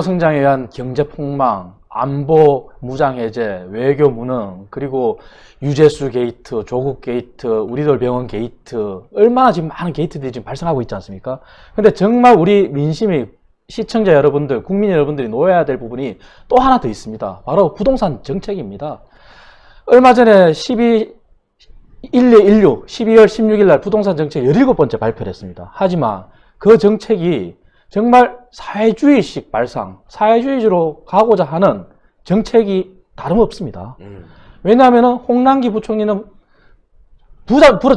성장에 의한 경제 폭망, 안보 무장 해제, 외교 무능, 그리고 유재수 게이트, 조국 게이트, 우리들 병원 게이트, 얼마나 지금 많은 게이트들이 지금 발생하고 있지 않습니까? 근데 정말 우리 민심이, 시청자 여러분들, 국민 여러분들이 놓아야 될 부분이 또 하나 더 있습니다. 바로 부동산 정책입니다. 얼마 전에 12월 16일 날 부동산 정책 17번째 발표를 했습니다. 하지만 그 정책이 정말 사회주의식 발상, 사회주의로 가고자 하는 정책이 다름없습니다. 왜냐하면 홍남기 부총리는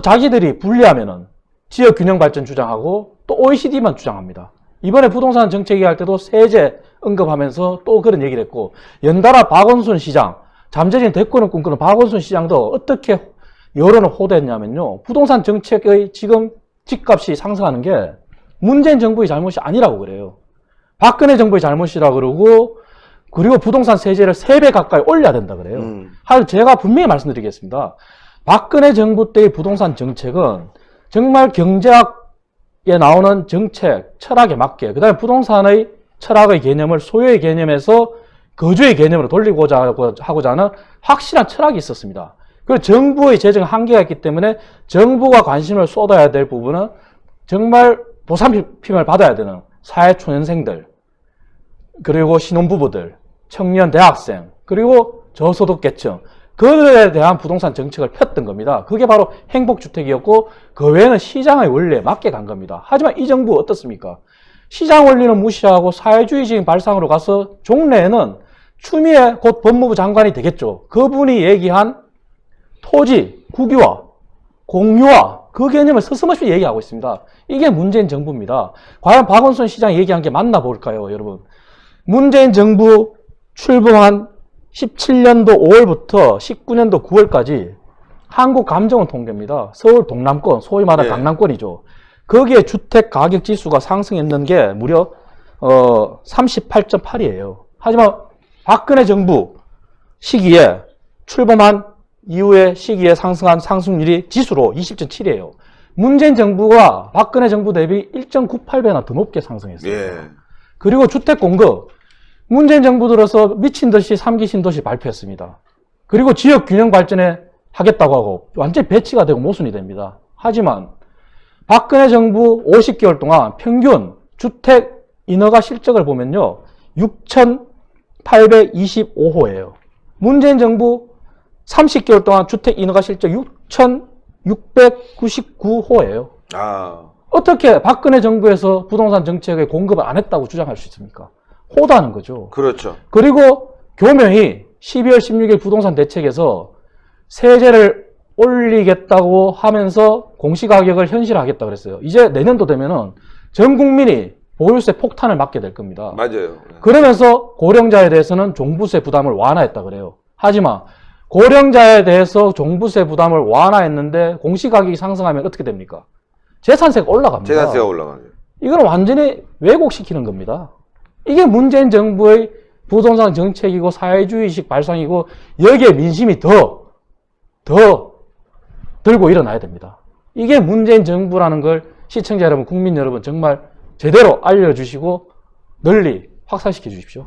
자기들이 분리하면은 지역균형발전 주장하고 또 OECD만 주장합니다. 이번에 부동산 정책 얘기할 때도 세제 언급하면서 또 그런 얘기를 했고, 연달아 박원순 시장, 잠재적인 대권을 꿈꾸는 박원순 시장도 어떻게 여론을 호도했냐면요, 부동산 정책의 지금 집값이 상승하는 게 문재인 정부의 잘못이 아니라고 그래요. 박근혜 정부의 잘못이라고 그러고, 그리고 부동산 세제를 3배 가까이 올려야 된다 그래요. 제가 분명히 말씀드리겠습니다. 박근혜 정부 때의 부동산 정책은 정말 경제학에 나오는 정책, 철학에 맞게, 그 다음에 부동산의 철학의 개념을 소유의 개념에서 거주의 개념으로 돌리고자 하고자 하는 확실한 철학이 있었습니다. 그리고 정부의 재정 한계가 있기 때문에 정부가 관심을 쏟아야 될 부분은 정말 보살핌을 받아야 되는 사회초년생들, 그리고 신혼부부들, 청년 대학생, 그리고 저소득계층, 그들에 대한 부동산 정책을 폈던 겁니다. 그게 바로 행복주택이었고, 그 외에는 시장의 원리에 맞게 간 겁니다. 하지만 이 정부 어떻습니까? 시장 원리는 무시하고 사회주의적인 발상으로 가서 종래에는 추미애 곧 법무부 장관이 되겠죠. 그분이 얘기한 토지, 국유화, 공유화, 그 개념을 서슴없이 얘기하고 있습니다. 이게 문재인 정부입니다. 과연 박원순 시장이 얘기한 게 맞나 볼까요, 여러분? 문재인 정부 출범한 17년도 5월부터 19년도 9월까지 한국감정원 통계입니다. 서울 동남권, 소위 말하는 강남권이죠. 거기에 주택 가격 지수가 상승했는 게 무려 38.8이에요. 하지만 박근혜 정부 시기에 출범한 이후의 시기에 상승한 상승률이 지수로 20.7이에요. 문재인 정부가 박근혜 정부 대비 1.98배나 더 높게 상승했어요. 그리고 주택 공급, 문재인 정부 들어서 미친 듯이 3기 신도시 발표했습니다. 그리고 지역 균형 발전에 하겠다고 하고 완전히 배치가 되고 모순이 됩니다. 하지만 박근혜 정부 50개월 동안 평균 주택 인허가 실적을 보면요, 6,825호예요. 문재인 정부 30개월 동안 주택 인허가 실적 6,699호예요. 어떻게 박근혜 정부에서 부동산 정책의 공급을 안 했다고 주장할 수 있습니까? 호도하는 거죠. 그렇죠. 그리고 교명이 12월 16일 부동산 대책에서 세제를 올리겠다고 하면서 공시가격을 현실화하겠다고 그랬어요. 이제 내년도 되면은 전 국민이 보유세 폭탄을 맞게 될 겁니다. 맞아요. 그러면서 고령자에 대해서는 종부세 부담을 완화했다 그래요. 하지만 고령자에 대해서 종부세 부담을 완화했는데 공시가격이 상승하면 어떻게 됩니까? 재산세가 올라갑니다. 재산세가 올라가요. 이건 완전히 왜곡시키는 겁니다. 이게 문재인 정부의 부동산 정책이고 사회주의식 발상이고, 여기에 민심이 더 들고 일어나야 됩니다. 이게 문재인 정부라는 걸 시청자 여러분, 국민 여러분 정말 제대로 알려주시고 널리 확산시켜 주십시오.